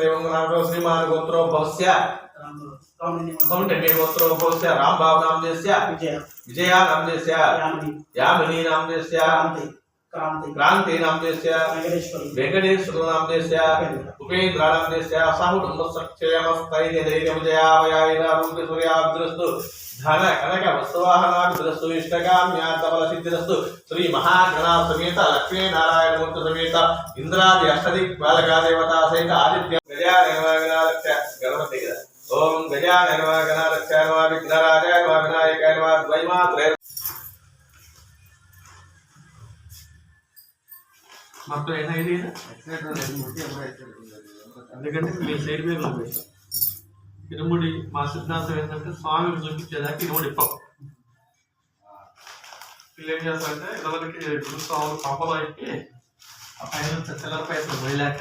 एवं नाम श्रीमान गोत्रो भवस्य कौंडिन्य गोत्रो भवस्य राम भाव नाम देस्य विजया नाम देस्य यामिनी नाम देस्य क्रांति नाम देस्य वेंकटेश्वर नाम देस्य उपेंद्र नाम देस्य साहु नमस्क्षयमस्तैर्य धैर्य विजया वयायना रूप सूर्याब्दस्तु धन कनक वस्तुवाहनाभिरस्तु इष्टकाम्यार्थबल सिद्धिरस्तु श्री महागणा समेत लक्ष्मी नारायण मूर्ति समेत इंद्रादि अष्टदिक् बालका देवता सहित आदित्य गजानन गणपति ओम गजानन गणाध्यक्षाय नमः विघ्नराजाय नमः विनायकाय नमः द्वैमात्रे మొత్తం ఏనా ఇది ఎందుకంటే మీ సైడ్ మీద ఉంది ఇరుముడి మా సిద్ధాంతం ఏంటంటే స్వామిని చూపించేదాకా ఇరుముడి ఇప్పం వీళ్ళు ఏం చేస్తారంటే ఇళ్ళకి గురుస్వాములు పాపలకి ఆ పైన చిల్లర పైసలు పోయలేక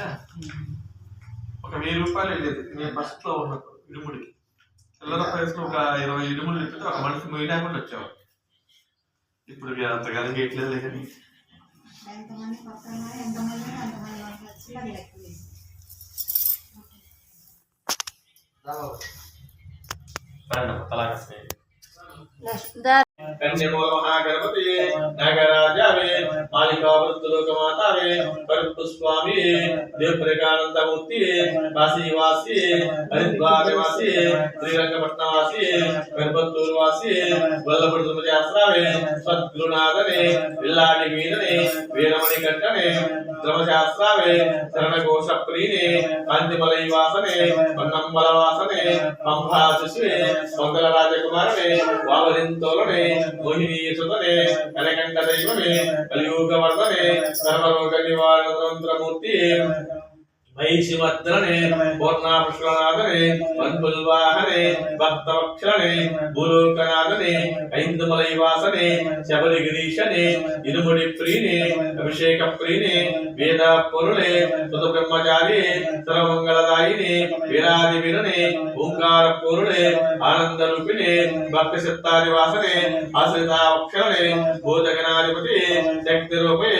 ఒక 1000 రూపాయలు వెళ్ళేది నేను ఫస్ట్లో ఉన్నప్పుడు ఇరుముడికి చిల్లర పైసలు ఒక 20 ఇరుములు ఇప్పితే ఒక మనిషి మొయ్యలేకుండా వచ్చేవారు ఇప్పుడు అంత గలంగా ఎట్లేదు కానీ ఎంతమంది పక్కన ఎంతమంది అంతమంది వచ్చి లెక్క कन्यामूल महागणपति नागराजावे मालिका वृत्तलोकमातावे परपुष्पामी देवप्रकानंदमूर्ति काशीवासी हरिद्वारवासी श्रीरंगपट्टनवासी गणपतूरवासी वल्लभुर्दुमजास्रावे सद्गुरुनाथने विल्लाडि वीरने वीरमणि कंठने ध्रुवशास्त्रावे शरणघोषप्रियने कांतिमलैवासने पन्नंबलवासने पंभाशिशुवे मंगलराजकुमारने वावलिंतोलने मोहिनी सुतने कनकंठ दैवने कलियुगवर्धने सर्वरोग निवारण तंत्रमूर्ति महिषिमद्रणे पूर्णापुष्करनादने वन्पुल्वाहने भक्तवक्षणे भूलोकनादने ऐन्दुमलैवासने शबरिगिरीशने इरुमुडिप्रियने अभिषेकप्रियने वेदपुरुणे सुतब्रह्मचारी सर्वमंगलदायिने वीरादिवीरने ओंकारपुरुणे आनंदरूपिणे भक्तसत्तादिवासने आश्रितावक्षणे भूतगणाधिपति शक्तिरूपे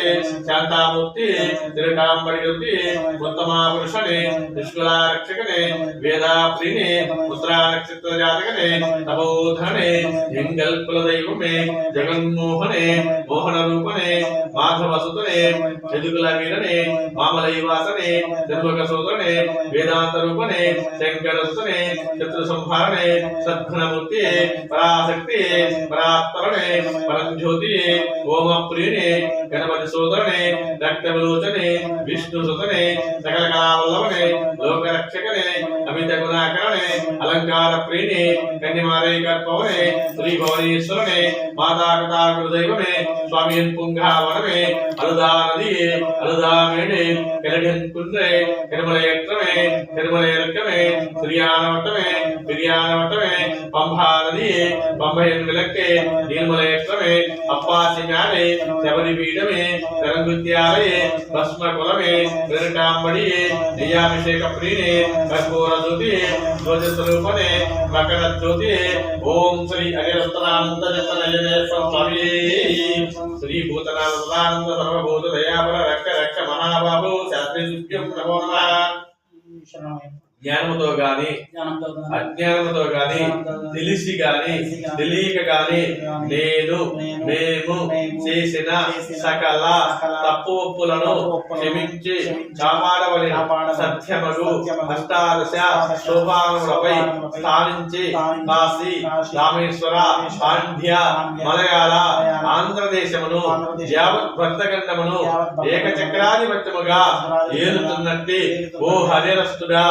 शांतामूर्ति त्रिकाम्बरीरूपी उत्तमा पुरुषने निष्कुलारक्षकने वेदाप्रियने उत्तरा नक्षत्र जातकने तपोधने हिंगल कुलदैवमे जगन्मोहने मोहन रूपने माधवसुतने यदुकुल वीरने मामलैवासने जन्मकसोदरने वेदांत रूपने शंकरसुतने शत्रु संहारणे सद्गुणमूर्ति पराशक्ति परात्परणे परंज्योति ओम प्रियने गणपति सोदरने रक्तविलोचने विष्णुसुतने सकल कलावल्लभने लोकरक्षकने अमित गुणाकरणे अलंकार प्रियने कन्यमारे कर्पवने श्री भुवनेश्वरने माता पिता गुरुदैवने स्वामी पुंगावनमे अलुदा नदिये अलुदा मेडे कलडन कुंद्रे करमलयक्रमे करमलयरकमे श्रीयानवटमे बिरियानवटमे पंभा नदिये पंभयन विलक्के निर्मलयक्रमे अप्पासि म्याले शबरी पीठमे तरंगुत्यालये भस्म कुलमे विरटांबडिये नियाभिषेक प्रियने कर्पूर ज्योति ध्वजस्वरूपने मकर ज्योति ओम श्री अगिरस्तनानंद जपनयने स्वामी श्री भूतनानंद सर्वभूत दयापर रक्ष रक्ष महाबाहु शास्त्री सुभ्यं नमो नमः జ్ఞానముతో గాని అజ్ఞానముతో గాని తెలిసి గాని తెలియక గాని నేను మేము చేసిన సకల తప్పు ఒప్పులను క్షమించి కాపాడవలె సత్యమగు అష్టాదశ శోభానములపై స్థానించి కాశీ రామేశ్వర పాండ్య మలయాళ ఆంధ్రదేశమును యావత్ భక్తగండమును ఏకచక్రాధిపత్యముగా ఏలుతున్నట్టి ఓ హరిరస్తుడా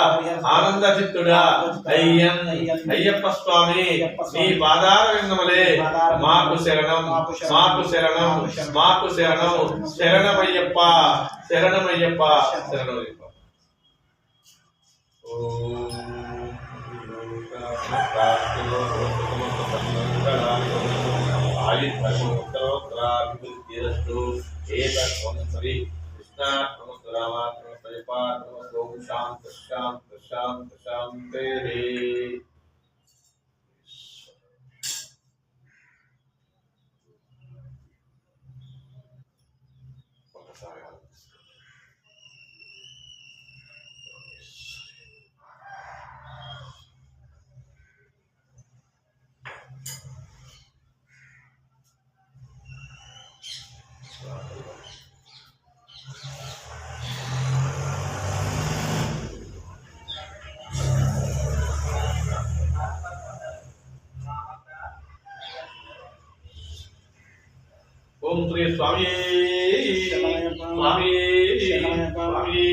ఆనంద చిత్తుడా అయ్యప్ప స్వామి నీ పాదార విందములే మాకు శరణం మాకు శరణం మాకు శరణం శరణమయ్యప్ప శరణమయ్యప్ప శరణమయ్యప్ప ओम शांत शांत शांत शांति ఓం శ్రీ స్వామి స్వామి స్వామి